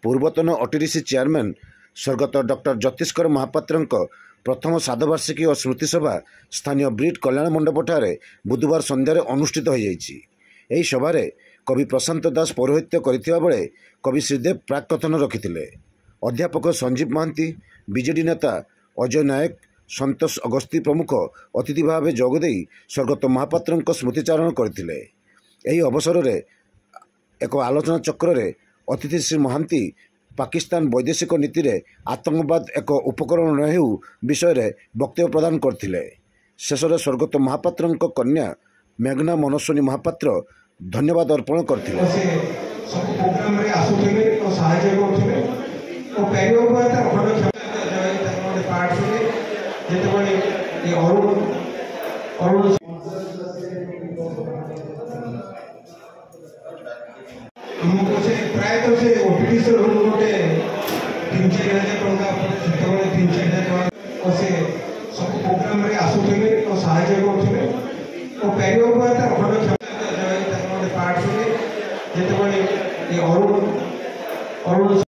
पूर्वतन OTDC chairman स्वर्गत doctor ज्योतिष्कर Mahapatra प्रथम साधवार्षिकी और स्मृतिसभा स्थानीय ब्रिट कल्याण मंडपठारे बुधवार सन्धार अनुष्ठित हो जाइए। सभार कवि प्रशांत दास पौरोहित्य करथिबा बेले कवि श्रीदेव प्राककथन रखिथिले। अध्यापक संजीव महांती, बीजेडी नेता अजय नायक, संतोष अगस्ती प्रमुख अतिथि भाव जोगदे स्वर्गत महापात्र स्मृतिचारण करथिले। एही अवसर में एक आलोचना चक्र रे अतिथि श्री महांती पाकिस्तान वैदेशिक नीति रे आतंकवाद एक उपकरण न हेउ विषय रे वक्तव्य प्रदान करथिले। शेष में स्वर्गत महापात्र कन्या मेघना मनस्विनी महापात्र धन्यवाद अर्पण करथिले। हमको से प्रायतः से ओपीडी से गोटे 3-4 हजार टका 3-4 हजार टका से सब प्रोग्राम रे आसुथिले तो सहायता करथिले और पेरियो पर अपन क्षमता पार्ट से जेते बळे अरुण